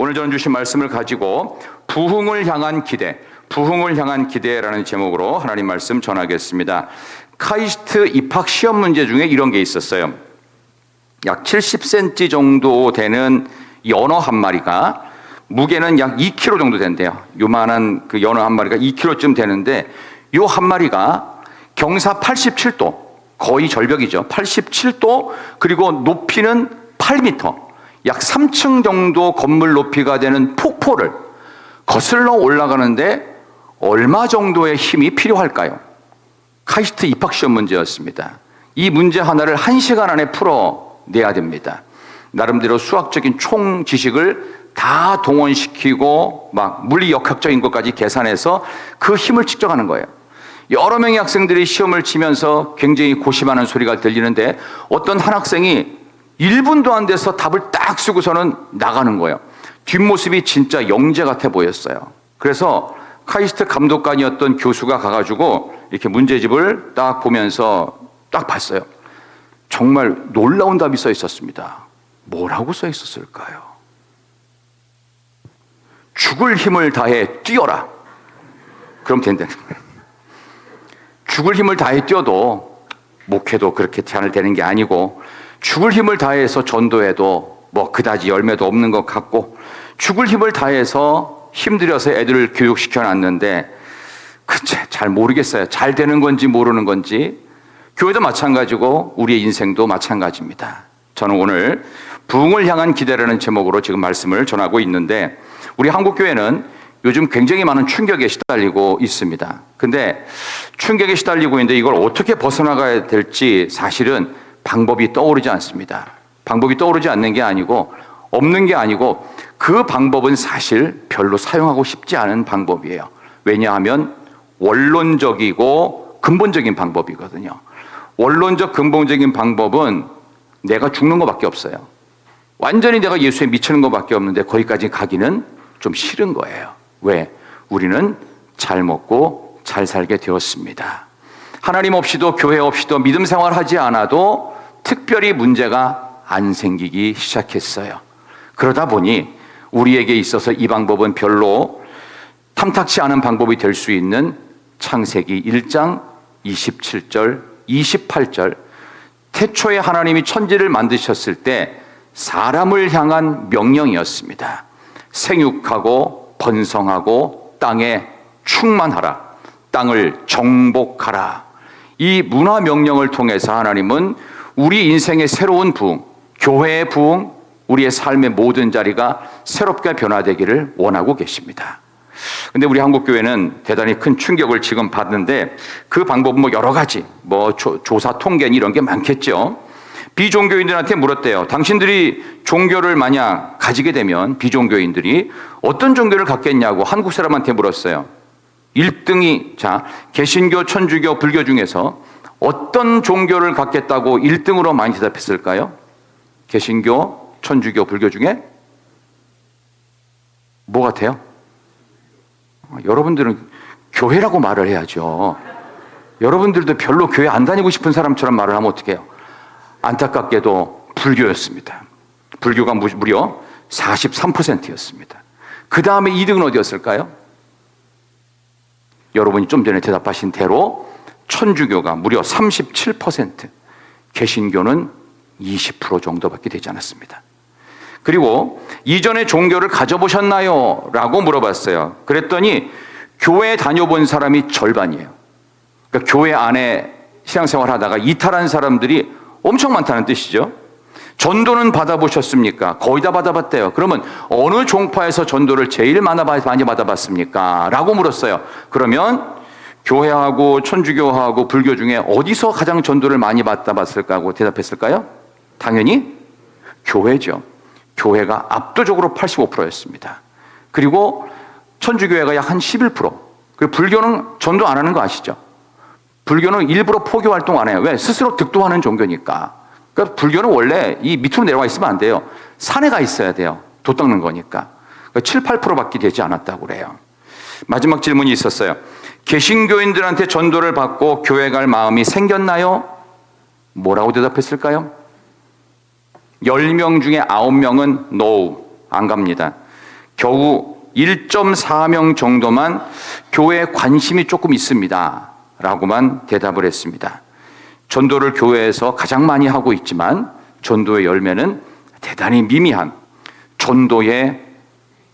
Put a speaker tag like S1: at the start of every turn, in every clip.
S1: 오늘 저는 주신 말씀을 가지고 부흥을 향한 기대라는 제목으로 하나님 말씀 전하겠습니다. 카이스트 입학 시험 문제 중에 이런 게 있었어요. 약 70cm 정도 되는 연어 한 마리가 무게는 약 2kg 정도 된대요. 요만한 그 연어 한 마리가 2kg쯤 되는데 요 한 마리가 경사 87도, 거의 절벽이죠. 87도, 그리고 높이는 8m, 약 3층 정도 건물 높이가 되는 폭포를 거슬러 올라가는데 얼마 정도의 힘이 필요할까요? 카이스트 입학시험 문제였습니다. 이 문제 하나를 1시간 안에 풀어내야 됩니다. 나름대로 수학적인 총 지식을 다 동원시키고 막 물리역학적인 것까지 계산해서 그 힘을 측정하는 거예요. 여러 명의 학생들이 시험을 치면서 굉장히 고심하는 소리가 들리는데 어떤 한 학생이 1분도 안 돼서 답을 딱 쓰고서는 나가는 거예요. 뒷모습이 진짜 영재 같아 보였어요. 그래서 카이스트 감독관이었던 교수가 가가지고 이렇게 문제집을 딱 보면서 딱 봤어요. 정말 놀라운 답이 써 있었습니다. 뭐라고 써 있었을까요? 죽을 힘을 다해 뛰어라. 그럼 된다는 거예요. 죽을 힘을 다해 뛰어도 목회도 그렇게 잘 되는 게 아니고, 죽을 힘을 다해서 전도해도 뭐 그다지 열매도 없는 것 같고, 죽을 힘을 다해서 힘들여서 애들을 교육시켜 놨는데 잘 모르겠어요. 잘 되는 건지 모르는 건지. 교회도 마찬가지고 우리의 인생도 마찬가지입니다. 저는 오늘 부흥을 향한 기대라는 제목으로 지금 말씀을 전하고 있는데, 우리 한국교회는 요즘 굉장히 많은 충격에 시달리고 있습니다. 근데 충격에 시달리고 있는데 이걸 어떻게 벗어나가야 될지 사실은 방법이 떠오르지 않습니다. 방법이 떠오르지 않는 게 아니고, 없는 게 아니고, 그 방법은 사실 별로 사용하고 싶지 않은 방법이에요. 왜냐하면 원론적이고 근본적인 방법이거든요. 원론적 근본적인 방법은 내가 죽는 것밖에 없어요. 완전히 내가 예수에 미치는 것밖에 없는데 거기까지 가기는 좀 싫은 거예요. 왜? 우리는 잘 먹고 잘 살게 되었습니다. 하나님 없이도 교회 없이도 믿음 생활하지 않아도 특별히 문제가 안 생기기 시작했어요. 그러다 보니 우리에게 있어서 이 방법은 별로 탐탁치 않은 방법이 될 수 있는 창세기 1장 27절, 28절, 태초에 하나님이 천지를 만드셨을 때 사람을 향한 명령이었습니다. 생육하고 번성하고 땅에 충만하라, 땅을 정복하라. 이 문화 명령을 통해서 하나님은 우리 인생의 새로운 부흥, 교회의 부흥, 우리의 삶의 모든 자리가 새롭게 변화되기를 원하고 계십니다. 근데 우리 한국교회는 대단히 큰 충격을 지금 받는데, 그 방법은 뭐 여러 가지, 조사 통계 이런 게 많겠죠. 비종교인들한테 물었대요. 당신들이 종교를 만약 가지게 되면 비종교인들이 어떤 종교를 갖겠냐고 한국 사람한테 물었어요. 1등이, 개신교, 천주교, 불교 중에서 어떤 종교를 갖겠다고 1등으로 많이 대답했을까요? 개신교, 천주교, 불교 중에 뭐 같아요? 여러분들은 교회라고 말을 해야죠. 여러분들도 별로 교회 안 다니고 싶은 사람처럼 말을 하면 어떡해요? 안타깝게도 불교였습니다. 불교가 무려 43%였습니다. 그 다음에 2등은 어디였을까요? 여러분이 좀 전에 대답하신 대로 천주교가 무려 37%, 개신교는 20% 정도밖에 되지 않았습니다. 그리고 이전에 종교를 가져보셨나요? 라고 물어봤어요. 그랬더니 교회 다녀본 사람이 절반이에요. 그러니까 교회 안에 신앙생활 하다가 이탈한 사람들이 엄청 많다는 뜻이죠. 전도는 받아보셨습니까? 거의 다 받아봤대요. 그러면 어느 종파에서 전도를 제일 많이 받아봤습니까? 라고 물었어요. 그러면 교회하고 천주교하고 불교 중에 어디서 가장 전도를 많이 받아봤을까 하고 대답했을까요? 당연히 교회죠. 교회가 압도적으로 85%였습니다. 그리고 천주교회가 약 한 11%. 그리고 불교는 전도 안 하는 거 아시죠? 불교는 일부러 포교 활동 안 해요. 왜? 스스로 득도하는 종교니까. 그러니까 불교는 원래 이 밑으로 내려와 있으면 안 돼요. 산에 가 있어야 돼요. 도 닦는 거니까. 그러니까 7, 8%밖에 되지 않았다고 그래요. 마지막 질문이 있었어요. 개신교인들한테 전도를 받고 교회 갈 마음이 생겼나요? 뭐라고 대답했을까요? 10명 중에 9명은 no, 안 갑니다. 겨우 1.4명 정도만 교회에 관심이 조금 있습니다 라고만 대답을 했습니다. 전도를 교회에서 가장 많이 하고 있지만 전도의 열매는 대단히 미미한 전도의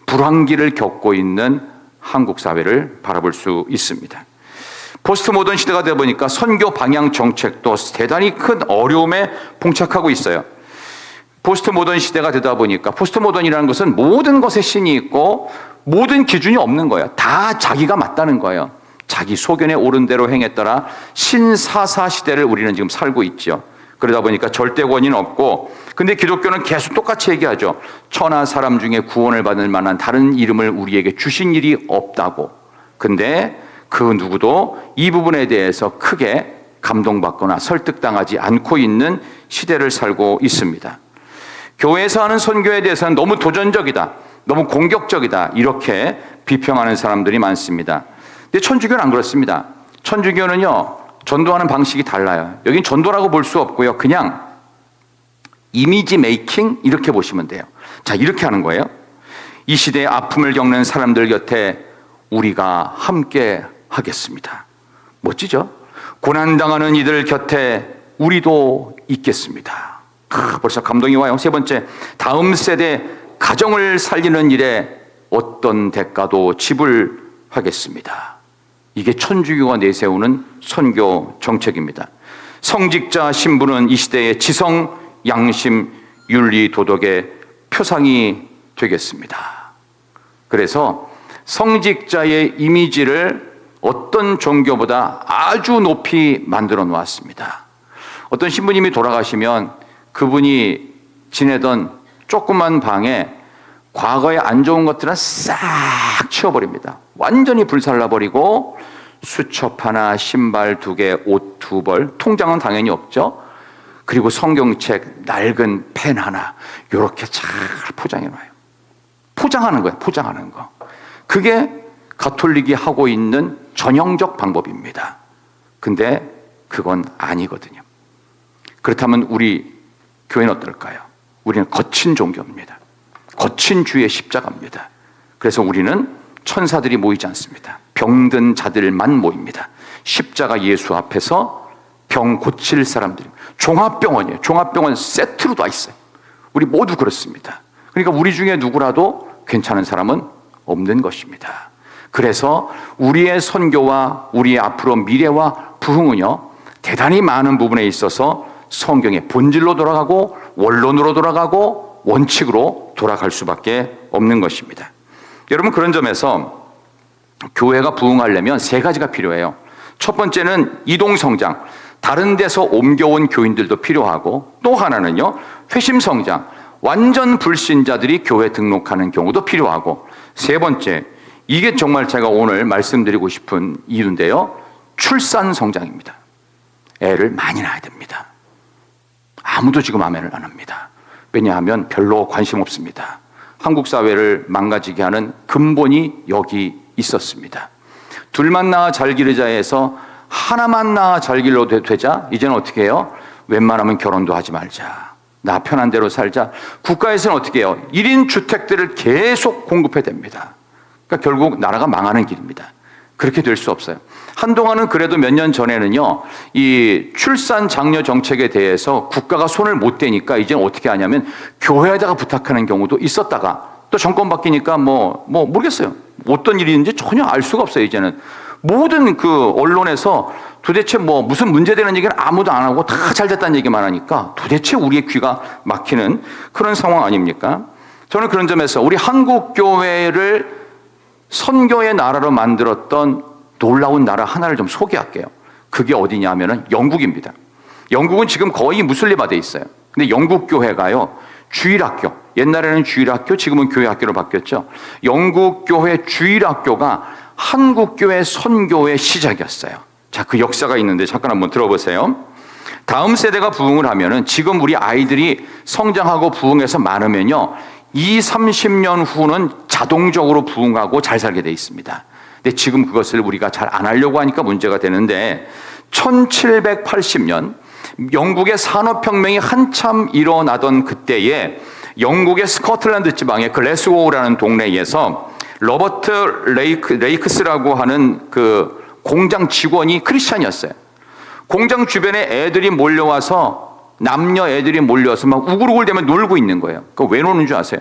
S1: 불황기를 겪고 있는 한국 사회를 바라볼 수 있습니다. 포스트 모던 시대가 되다 보니까 선교 방향 정책도 대단히 큰 어려움에 봉착하고 있어요. 포스트 모던 시대가 되다 보니까 포스트 모던이라는 것은 모든 것에 신이 있고 모든 기준이 없는 거예요. 다 자기가 맞다는 거예요. 자기 소견에 옳은 대로 행했더라. 신사사 시대를 우리는 지금 살고 있죠. 그러다 보니까 절대 권위는 없고, 근데 기독교는 계속 똑같이 얘기하죠. 천하 사람 중에 구원을 받을 만한 다른 이름을 우리에게 주신 일이 없다고. 근데 그 누구도 이 부분에 대해서 크게 감동받거나 설득당하지 않고 있는 시대를 살고 있습니다. 교회에서 하는 선교에 대해서는 너무 도전적이다, 너무 공격적이다, 이렇게 비평하는 사람들이 많습니다. 근데 천주교는 안 그렇습니다. 천주교는요, 전도하는 방식이 달라요. 여긴 전도라고 볼 수 없고요. 그냥 이미지 메이킹 이렇게 보시면 돼요. 자, 이렇게 하는 거예요. 이 시대에 아픔을 겪는 사람들 곁에 우리가 함께 하겠습니다. 멋지죠? 고난당하는 이들 곁에 우리도 있겠습니다. 벌써 감동이 와요. 세 번째, 다음 세대 가정을 살리는 일에 어떤 대가도 지불하겠습니다. 이게 천주교가 내세우는 선교 정책입니다. 성직자 신부는 이 시대의 지성, 양심, 윤리, 도덕의 표상이 되겠습니다. 그래서 성직자의 이미지를 어떤 종교보다 아주 높이 만들어 놓았습니다. 어떤 신부님이 돌아가시면 그분이 지내던 조그만 방에 과거에 안 좋은 것들은 싹 치워버립니다. 완전히 불살라버리고 수첩 하나, 신발 2개, 옷 2벌, 통장은 당연히 없죠. 그리고 성경책, 낡은 펜 하나 이렇게 잘 포장해놔요. 포장하는 거예요. 포장하는 거. 그게 가톨릭이 하고 있는 전형적 방법입니다. 근데 그건 아니거든요. 그렇다면 우리 교회는 어떨까요? 우리는 거친 종교입니다. 거친 주의 십자가입니다. 그래서 우리는 천사들이 모이지 않습니다. 병든 자들만 모입니다. 십자가 예수 앞에서 병 고칠 사람들이, 종합병원이에요. 종합병원 세트로 다 있어요. 우리 모두 그렇습니다. 그러니까 우리 중에 누구라도 괜찮은 사람은 없는 것입니다. 그래서 우리의 선교와 우리의 앞으로 미래와 부흥은요, 대단히 많은 부분에 있어서 성경의 본질로 돌아가고 원론으로 돌아가고 원칙으로 돌아갈 수밖에 없는 것입니다. 여러분, 그런 점에서 교회가 부흥하려면 3가지가 필요해요. 첫 번째는 이동성장, 다른 데서 옮겨온 교인들도 필요하고, 또 하나는요, 회심성장, 완전 불신자들이 교회 등록하는 경우도 필요하고, 세 번째, 이게 정말 제가 오늘 말씀드리고 싶은 이유인데요, 출산성장입니다. 애를 많이 낳아야 됩니다. 아무도 지금 아멘을 안 합니다. 왜냐하면 별로 관심 없습니다. 한국 사회를 망가지게 하는 근본이 여기 있었습니다. 둘만 낳아 잘 기르자에서 하나만 낳아 잘 길러도 되자, 이제는 어떻게 해요? 웬만하면 결혼도 하지 말자, 나 편한 대로 살자. 국가에서는 어떻게 해요? 1인 주택들을 계속 공급해야 됩니다. 그러니까 결국 나라가 망하는 길입니다. 그렇게 될 수 없어요. 한동안은 그래도 몇 년 전에는요, 이 출산 장려 정책에 대해서 국가가 손을 못 대니까 이제는 어떻게 하냐면 교회에다가 부탁하는 경우도 있었다가 또 정권 바뀌니까 모르겠어요. 어떤 일이 있는지 전혀 알 수가 없어요. 이제는 모든 그 언론에서 도대체 무슨 문제되는 얘기는 아무도 안 하고 다 잘 됐다는 얘기만 하니까 도대체 우리의 귀가 막히는 그런 상황 아닙니까? 저는 그런 점에서 우리 한국 교회를 선교의 나라로 만들었던 놀라운 나라 하나를 좀 소개할게요. 그게 어디냐 하면은 영국입니다. 영국은 지금 거의 무슬림화돼 있어요. 근데 영국 교회가요, 주일학교, 옛날에는 주일학교, 지금은 교회학교로 바뀌었죠. 영국 교회 주일학교가 한국 교회 선교의 시작이었어요. 자, 그 역사가 있는데 잠깐 한번 들어보세요. 다음 세대가 부흥을 하면은, 지금 우리 아이들이 성장하고 부흥해서 많으면요, 20-30년 후는 자동적으로 부흥하고 잘 살게 돼 있습니다. 근데 지금 그것을 우리가 잘 안 하려고 하니까 문제가 되는데, 1780년 영국의 산업혁명이 한참 일어나던 그때에 영국의 스코틀랜드 지방의 글래스고우라는 동네에서 로버트 레이크스라고 하는 그 공장 직원이 크리스찬이었어요. 공장 주변에 애들이 몰려와서 남녀 애들이 몰려와서 막 우글우글대며 놀고 있는 거예요. 그 왜 노는 줄 아세요?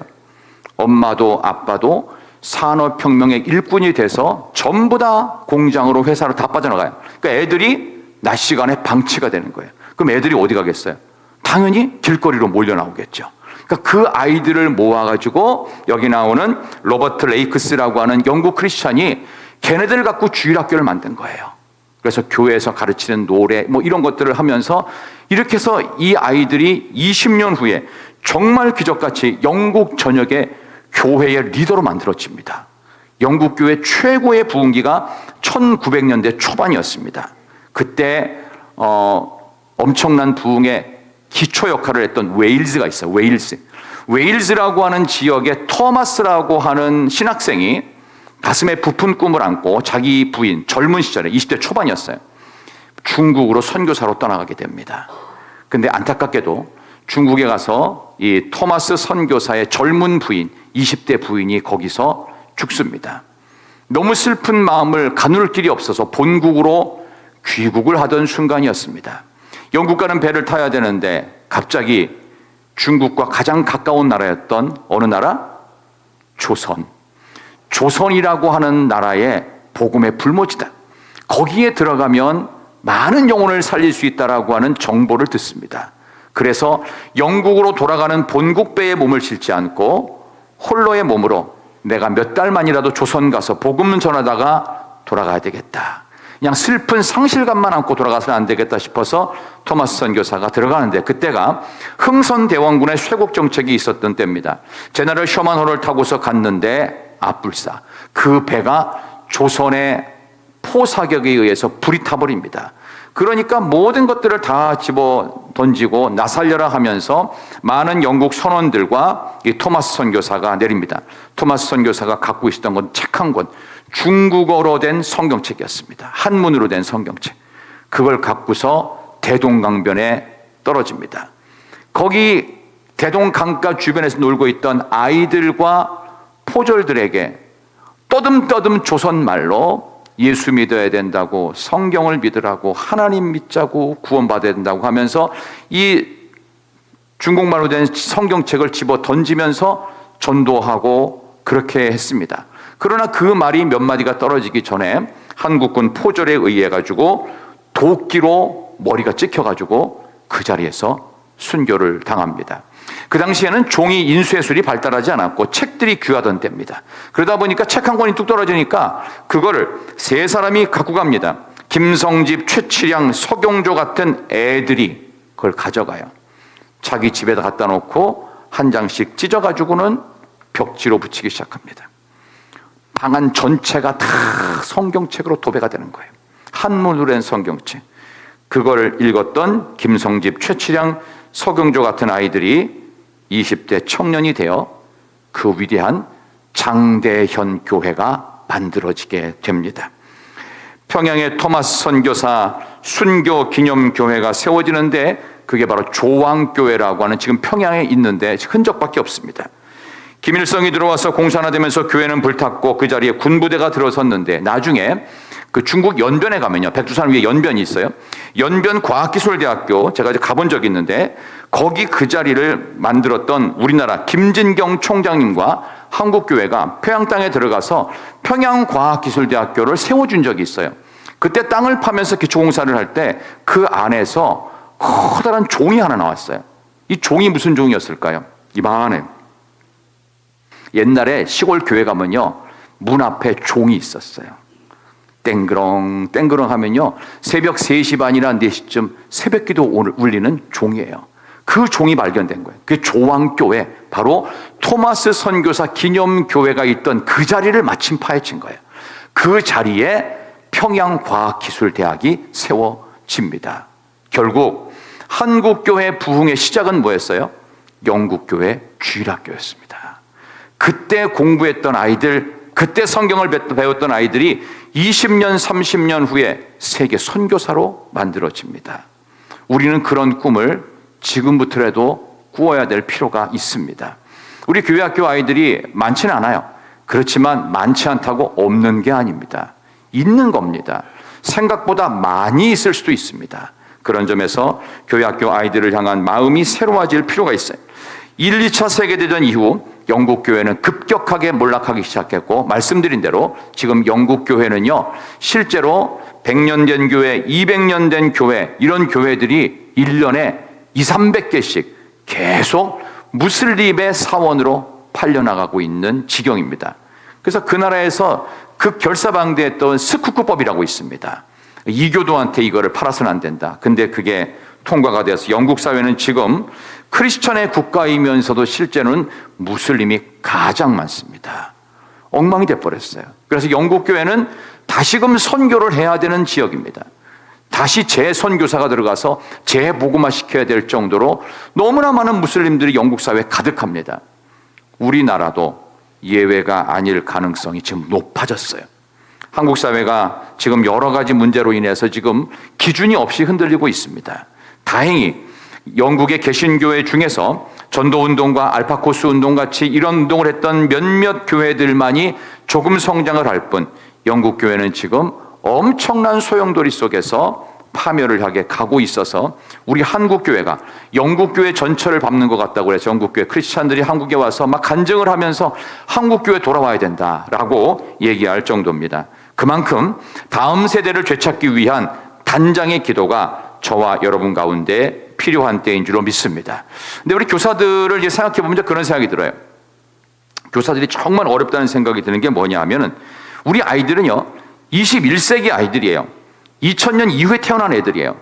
S1: 엄마도 아빠도 산업혁명의 일꾼이 돼서 전부 다 공장으로 회사로 다 빠져나가요. 그러니까 애들이 낮 시간에 방치가 되는 거예요. 그럼 애들이 어디 가겠어요? 당연히 길거리로 몰려 나오겠죠. 그러니까 그 아이들을 모아가지고 여기 나오는 로버트 레이크스라고 하는 영국 크리스찬이 걔네들 갖고 주일학교를 만든 거예요. 그래서 교회에서 가르치는 노래 뭐 이런 것들을 하면서 이렇게 해서 이 아이들이 20년 후에 정말 기적같이 영국 전역의 교회의 리더로 만들어집니다. 영국 교회 최고의 부흥기가 1900년대 초반이었습니다. 그때 엄청난 부흥의 기초 역할을 했던 웨일즈가 있어요. 웨일즈라고 하는 지역에 토마스라고 하는 신학생이 가슴에 부푼 꿈을 안고 자기 부인 젊은 시절에 20대 초반이었어요. 중국으로 선교사로 떠나가게 됩니다. 근데 안타깝게도 중국에 가서 이 토마스 선교사의 젊은 부인 20대 부인이 거기서 죽습니다. 너무 슬픈 마음을 가눌 길이 없어서 본국으로 귀국을 하던 순간이었습니다. 영국 가는 배를 타야 되는데 갑자기 중국과 가장 가까운 나라였던 어느 나라? 조선이라고 하는 나라의 복음의 불모지다. 거기에 들어가면 많은 영혼을 살릴 수 있다라고 하는 정보를 듣습니다. 그래서 영국으로 돌아가는 본국 배에 몸을 실지 않고 홀로의 몸으로 내가 몇 달만이라도 조선 가서 복음 전하다가 돌아가야 되겠다. 그냥 슬픈 상실감만 안고 돌아가서는 안 되겠다 싶어서 토마스 선교사가 들어가는데 그때가 흥선대원군의 쇄국 정책이 있었던 때입니다. 제너럴 셔먼호를 타고서 갔는데 앞불사 그 배가 조선의 포사격에 의해서 불이 타버립니다. 그러니까 모든 것들을 다 집어 던지고 나살려라 하면서 많은 영국 선원들과 이 토마스 선교사가 내립니다. 토마스 선교사가 갖고 있었던 건 책 한 권, 중국어로 된 성경책이었습니다. 한문으로 된 성경책. 그걸 갖고서 대동강변에 떨어집니다. 거기 대동강가 주변에서 놀고 있던 아이들과 포졸들에게 떠듬떠듬 조선말로 예수 믿어야 된다고, 성경을 믿으라고, 하나님 믿자고, 구원받아야 된다고 하면서 이 중국말로 된 성경책을 집어 던지면서 전도하고 그렇게 했습니다. 그러나 그 말이 몇 마디가 떨어지기 전에 한국군 포졸에 의해 가지고 도끼로 머리가 찍혀가지고 그 자리에서 순교를 당합니다. 그 당시에는 종이 인쇄술이 발달하지 않았고 책들이 귀하던 때입니다. 그러다 보니까 책 한 권이 뚝 떨어지니까 그거를 세 사람이 갖고 갑니다. 김성집, 최치량, 서경조 같은 애들이 그걸 가져가요. 자기 집에다 갖다 놓고 한 장씩 찢어가지고는 벽지로 붙이기 시작합니다. 방 안 전체가 다 성경책으로 도배가 되는 거예요. 한문으로 된 성경책. 그걸 읽었던 김성집, 최치량, 서경조 같은 아이들이 20대 청년이 되어 그 위대한 장대현 교회가 만들어지게 됩니다. 평양의 토마스 선교사 순교 기념교회가 세워지는데 그게 바로 조왕교회라고 하는 지금 평양에 있는데 흔적밖에 없습니다. 김일성이 들어와서 공산화되면서 교회는 불탔고 그 자리에 군부대가 들어섰는데 나중에 그 중국 연변에 가면요, 백두산 위에 연변이 있어요. 연변 과학기술대학교 제가 이제 가본 적이 있는데 거기 그 자리를 만들었던 우리나라 김진경 총장님과 한국교회가 평양 땅에 들어가서 평양과학기술대학교를 세워준 적이 있어요. 그때 땅을 파면서 기초공사를 할 때 그 안에서 커다란 종이 하나 나왔어요. 이 종이 무슨 종이었을까요? 이만해. 옛날에 시골 교회 가면요, 문 앞에 종이 있었어요. 땡그렁 땡그렁 하면요, 새벽 3시 반이나 4시쯤 새벽기도 울리는 종이에요. 그 종이 발견된 거예요. 그게 조왕교회, 바로 토마스 선교사 기념교회가 있던 그 자리를 마침 파헤친 거예요. 그 자리에 평양과학기술대학이 세워집니다. 결국 한국교회 부흥의 시작은 뭐였어요? 영국교회 주일학교였습니다. 그때 공부했던 아이들, 그때 성경을 배웠던 아이들이 20년, 30년 후에 세계 선교사로 만들어집니다. 우리는 그런 꿈을 지금부터라도 꾸어야 될 필요가 있습니다. 우리 교회 학교 아이들이 많지는 않아요. 그렇지만 많지 않다고 없는 게 아닙니다. 있는 겁니다. 생각보다 많이 있을 수도 있습니다. 그런 점에서 교회 학교 아이들을 향한 마음이 새로워질 필요가 있어요. 1, 2차 세계대전 이후 영국 교회는 급격하게 몰락하기 시작했고, 말씀드린 대로 지금 영국 교회는요, 실제로 100년 된 교회, 200년 된 교회, 이런 교회들이 1년에 200~300개씩 계속 무슬림의 사원으로 팔려나가고 있는 지경입니다. 그래서 그 나라에서 극결사방대했던 스쿠쿠법이라고 있습니다. 이교도한테 이거를 팔아서는 안 된다. 근데 그게 통과가 돼서 영국 사회는 지금 크리스천의 국가이면서도 실제는 무슬림이 가장 많습니다. 엉망이 돼버렸어요. 그래서 영국 교회는 다시금 선교를 해야 되는 지역입니다. 다시 재선교사가 들어가서 재복음화 시켜야 될 정도로 너무나 많은 무슬림들이 영국 사회에 가득합니다. 우리나라도 예외가 아닐 가능성이 지금 높아졌어요. 한국 사회가 지금 여러 가지 문제로 인해서 지금 기준이 없이 흔들리고 있습니다. 다행히 영국의 개신교회 중에서 전도운동과 알파코스 운동같이 이런 운동을 했던 몇몇 교회들만이 조금 성장을 할 뿐, 영국 교회는 지금 엄청난 소용돌이 속에서 파멸을 향해 가고 있어서 우리 한국 교회가 영국 교회 전철을 밟는 것 같다고 해서 영국 교회 크리스찬들이 한국에 와서 막 간증을 하면서 한국 교회 돌아와야 된다라고 얘기할 정도입니다. 그만큼 다음 세대를 되찾기 위한 단장의 기도가 저와 여러분 가운데 필요한 때인 줄로 믿습니다. 근데 우리 교사들을 이제 생각해 보면 그런 생각이 들어요. 교사들이 정말 어렵다는 생각이 드는 게 뭐냐 하면은, 우리 아이들은요 21세기 아이들이에요. 2000년 이후에 태어난 애들이에요.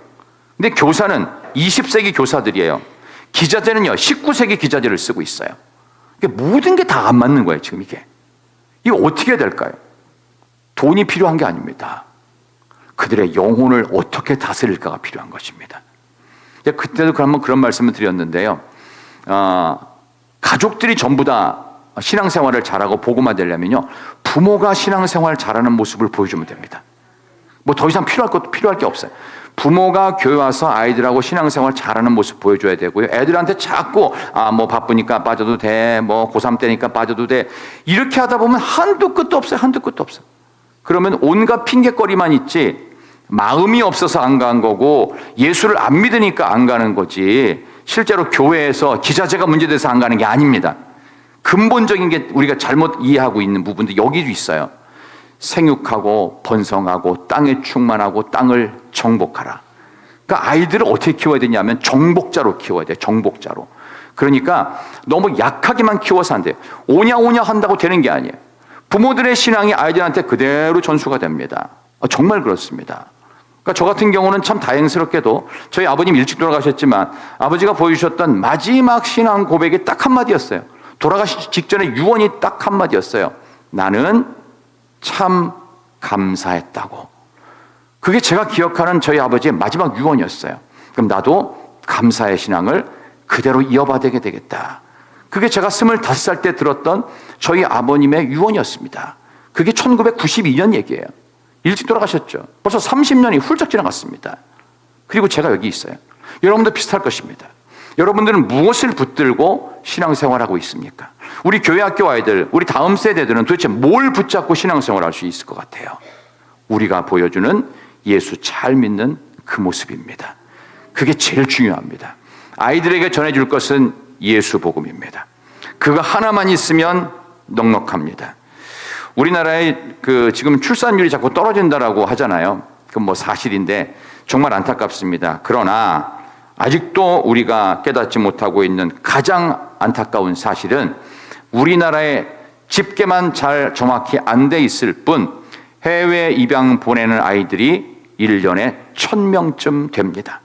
S1: 근데 교사는 20세기 교사들이에요. 기자재는요 19세기 기자재를 쓰고 있어요. 모든 게 다 안 맞는 거예요. 지금 이거 어떻게 해야 될까요? 돈이 필요한 게 아닙니다. 그들의 영혼을 어떻게 다스릴까가 필요한 것입니다. 그때도 그런 말씀을 드렸는데요. 가족들이 전부 다 신앙생활을 잘하고 복음화 되려면요, 부모가 신앙생활 잘하는 모습을 보여주면 됩니다. 뭐 더 이상 필요할 게 없어요. 부모가 교회 와서 아이들하고 신앙생활 잘하는 모습 보여줘야 되고요. 애들한테 자꾸 뭐 바쁘니까 빠져도 돼, 뭐 고3 때니까 빠져도 돼, 이렇게 하다 보면 한두 끝도 없어요. 한두 끝도 없어요. 그러면 온갖 핑계거리만 있지, 마음이 없어서 안 간 거고 예수를 안 믿으니까 안 가는 거지, 실제로 교회에서 기자재가 문제돼서 안 가는 게 아닙니다. 근본적인 게 우리가 잘못 이해하고 있는 부분도 여기도 있어요. 생육하고 번성하고 땅에 충만하고 땅을 정복하라. 그러니까 아이들을 어떻게 키워야 되냐면 정복자로 키워야 돼요. 정복자로. 그러니까 너무 약하게만 키워서 안 돼요. 오냐 한다고 되는 게 아니에요. 부모들의 신앙이 아이들한테 그대로 전수가 됩니다. 정말 그렇습니다. 그러니까 저 같은 경우는 참 다행스럽게도 저희 아버님 일찍 돌아가셨지만 아버지가 보여주셨던 마지막 신앙 고백이 딱 한마디였어요. 돌아가시기 직전에 유언이 딱 한마디였어요. 나는 참 감사했다고. 그게 제가 기억하는 저희 아버지의 마지막 유언이었어요. 그럼 나도 감사의 신앙을 그대로 이어받아야 되겠다. 그게 제가 25살 때 들었던 저희 아버님의 유언이었습니다. 그게 1992년 얘기예요. 일찍 돌아가셨죠. 벌써 30년이 훌쩍 지나갔습니다. 그리고 제가 여기 있어요. 여러분도 비슷할 것입니다. 여러분들은 무엇을 붙들고 신앙생활하고 있습니까? 우리 교회 학교 아이들, 우리 다음 세대들은 도대체 뭘 붙잡고 신앙생활할 수 있을 것 같아요? 우리가 보여주는 예수 잘 믿는 그 모습입니다. 그게 제일 중요합니다. 아이들에게 전해줄 것은 예수 복음입니다. 그거 하나만 있으면 넉넉합니다. 우리나라의 지금 출산율이 자꾸 떨어진다라고 하잖아요. 그건 뭐 사실인데 정말 안타깝습니다. 그러나 아직도 우리가 깨닫지 못하고 있는 가장 안타까운 사실은 우리나라의 집계만 잘 정확히 안 돼 있을 뿐 해외 입양 보내는 아이들이 1년에 1000명쯤 됩니다.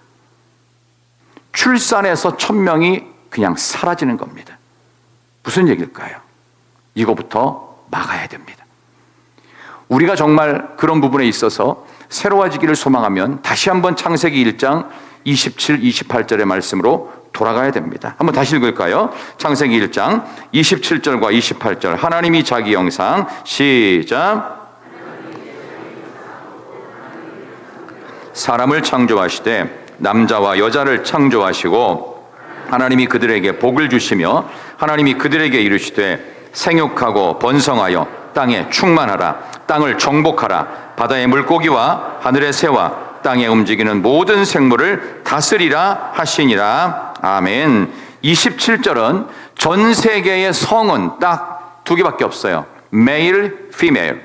S1: 출산해서 1000명이 그냥 사라지는 겁니다. 무슨 얘기일까요? 이거부터 막아야 됩니다. 우리가 정말 그런 부분에 있어서 새로워지기를 소망하면 다시 한번 창세기 1장 27, 28절의 말씀으로 돌아가야 됩니다. 한번 다시 읽을까요? 창세기 1장 27절과 28절. 하나님이 자기 형상, 시작. 사람을 창조하시되 남자와 여자를 창조하시고 하나님이 그들에게 복을 주시며 하나님이 그들에게 이르시되 생육하고 번성하여 땅에 충만하라. 땅을 정복하라. 바다의 물고기와 하늘의 새와 땅에 움직이는 모든 생물을 다스리라 하시니라. 아멘. 27절은 전 세계의 성은 딱 두 개밖에 없어요. male, female.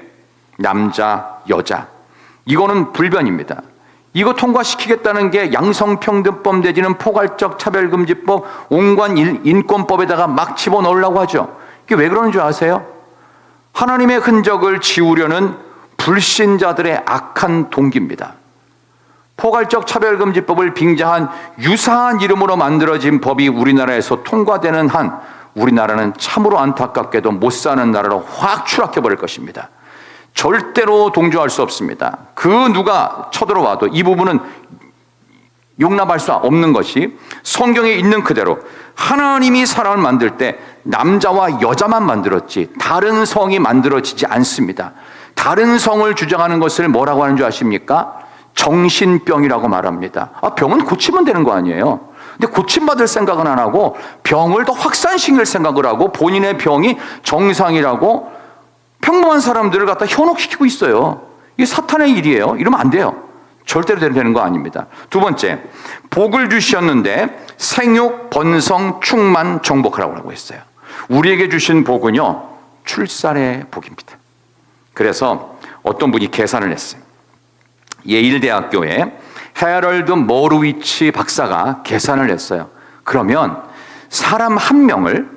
S1: 남자, 여자. 이거는 불변입니다. 이거 통과시키겠다는 게 양성평등법 내지는 포괄적 차별금지법, 온갖 인권법에다가 막 집어넣으려고 하죠. 이게 왜 그러는 줄 아세요? 하나님의 흔적을 지우려는 불신자들의 악한 동기입니다. 포괄적 차별금지법을 빙자한 유사한 이름으로 만들어진 법이 우리나라에서 통과되는 한 우리나라는 참으로 안타깝게도 못 사는 나라로 확 추락해버릴 것입니다. 절대로 동조할 수 없습니다. 그 누가 쳐들어와도 이 부분은 용납할 수 없는 것이 성경에 있는 그대로 하나님이 사람을 만들 때 남자와 여자만 만들었지 다른 성이 만들어지지 않습니다. 다른 성을 주장하는 것을 뭐라고 하는 줄 아십니까? 정신병이라고 말합니다. 병은 고치면 되는 거 아니에요. 근데 고침받을 생각은 안 하고 병을 더 확산시킬 생각을 하고 본인의 병이 정상이라고 평범한 사람들을 갖다 현혹시키고 있어요. 이게 사탄의 일이에요. 이러면 안 돼요. 절대로 되는 거 아닙니다. 두 번째, 복을 주셨는데 생육, 번성, 충만, 정복하라고 했어요. 우리에게 주신 복은요, 출산의 복입니다. 그래서 어떤 분이 계산을 했어요. 예일대학교에 헤럴드 모르위치 박사가 계산을 했어요. 그러면 사람 한 명을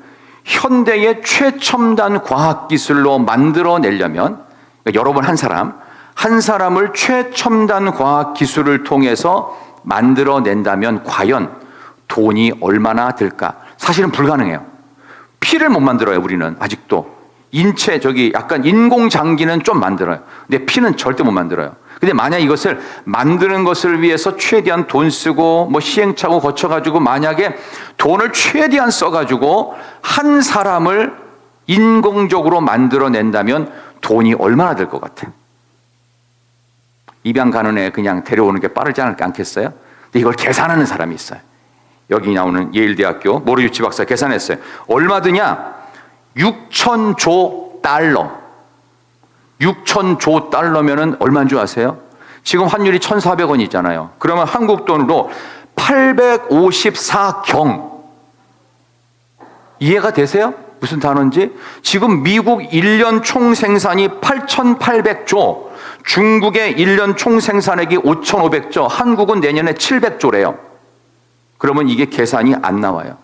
S1: 현대의 최첨단 과학기술로 만들어내려면 여러분 한 사람을 최첨단 과학기술을 통해서 만들어낸다면 과연 돈이 얼마나 들까? 사실은 불가능해요. 피를 못 만들어요. 우리는 아직도 인체 약간 인공장기는 좀 만들어요. 근데 피는 절대 못 만들어요. 근데 만약 이것을 만드는 것을 위해서 최대한 돈 쓰고 시행착오 거쳐가지고 만약에 돈을 최대한 써가지고 한 사람을 인공적으로 만들어낸다면 돈이 얼마나 들 것 같아요? 입양 가는 애 그냥 데려오는 게 빠르지 않겠어요? 근데 이걸 계산하는 사람이 있어요. 여기 나오는 예일대학교 모르위치 박사 계산했어요. 얼마 드냐? 6,000조 달러. 6,000조 달러면은 얼마인 줄 아세요? 지금 환율이 1,400원이잖아요. 그러면 한국 돈으로 854경. 이해가 되세요? 무슨 단어인지? 지금 미국 1년 총 생산이 8,800조, 중국의 1년 총 생산액이 5,500조, 한국은 내년에 700조래요. 그러면 이게 계산이 안 나와요.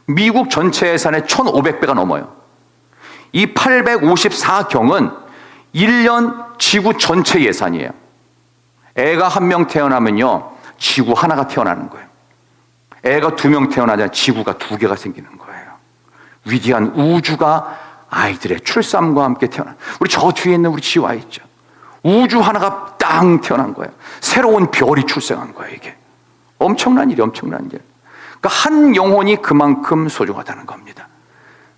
S1: 미국 전체 예산의 1,500배가 넘어요. 이 854경은 1년 지구 전체 예산이에요. 애가 한 명 태어나면요, 지구 하나가 태어나는 거예요. 애가 2명 태어나자 지구가 2개가 생기는 거예요. 위대한 우주가 아이들의 출산과 함께 태어나. 우리 저 뒤에 있는 우리 지와 있죠. 우주 하나가 땅 태어난 거예요. 새로운 별이 출생한 거예요. 이게 엄청난 일이 엄청난 일. 그러니까 한 영혼이 그만큼 소중하다는 겁니다.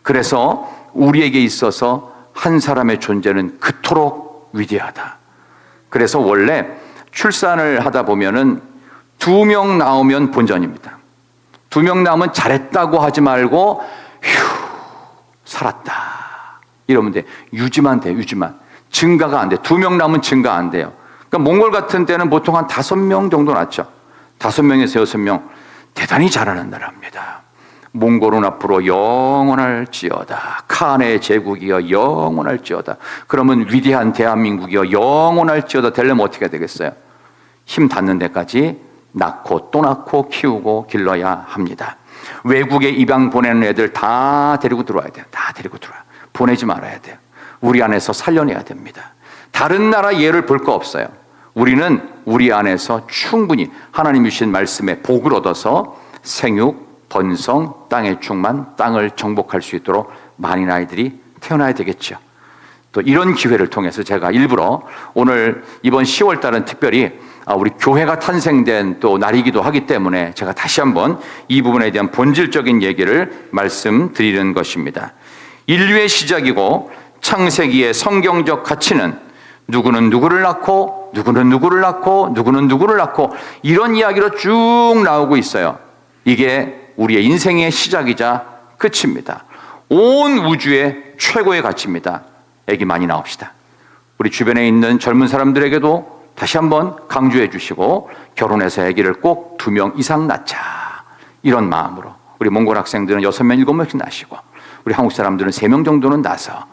S1: 그래서 우리에게 있어서 한 사람의 존재는 그토록 위대하다. 그래서 원래 출산을 하다 보면은 2명 나오면 본전입니다. 2명 나오면 잘했다고 하지 말고 휴 살았다 이러면 돼. 유지만 돼. 유지만. 증가가 안 돼. 2명 나오면 증가 안 돼요. 그러니까 몽골 같은 때는 보통 한 5명 정도 낳죠. 5명에서 6명. 대단히 잘하는 나라입니다. 몽골은 앞으로 영원할지어다. 칸의 제국이여 영원할지어다. 그러면 위대한 대한민국이여 영원할지어다 되려면 어떻게 되겠어요? 힘 닿는 데까지 낳고 또 낳고 키우고 길러야 합니다. 외국에 입양 보내는 애들 다 데리고 들어와야 돼요. 다 데리고 들어와요. 보내지 말아야 돼요. 우리 안에서 살려내야 됩니다. 다른 나라 예를 볼 거 없어요. 우리는 우리 안에서 충분히 하나님 주신 말씀에 복을 얻어서 생육, 번성, 땅의 충만, 땅을 정복할 수 있도록 많은 아이들이 태어나야 되겠죠. 또 이런 기회를 통해서 제가 일부러 오늘 이번 10월 달은 특별히 우리 교회가 탄생된 또 날이기도 하기 때문에 제가 다시 한번 이 부분에 대한 본질적인 얘기를 말씀드리는 것입니다. 인류의 시작이고 창세기의 성경적 가치는 누구는 누구를 낳고 누구는 누구를 낳고 누구는 누구를 낳고 이런 이야기로 쭉 나오고 있어요. 이게 우리의 인생의 시작이자 끝입니다. 온 우주의 최고의 가치입니다. 아기 많이 낳읍시다. 우리 주변에 있는 젊은 사람들에게도 다시 한번 강조해 주시고 결혼해서 아기를 꼭 2명 이상 낳자. 이런 마음으로 우리 몽골 학생들은 6명, 7명씩 낳으시고 우리 한국 사람들은 3명 정도는 낳아서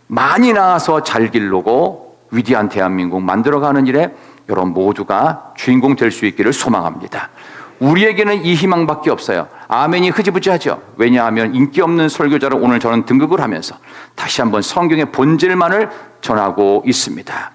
S1: 많이 낳아서 잘 기르고 위대한 대한민국 만들어가는 일에 여러분 모두가 주인공 될 수 있기를 소망합니다. 우리에게는 이 희망밖에 없어요. 아멘이 흐지부지하죠. 왜냐하면 인기 없는 설교자를 오늘 저는 등극을 하면서 다시 한번 성경의 본질만을 전하고 있습니다.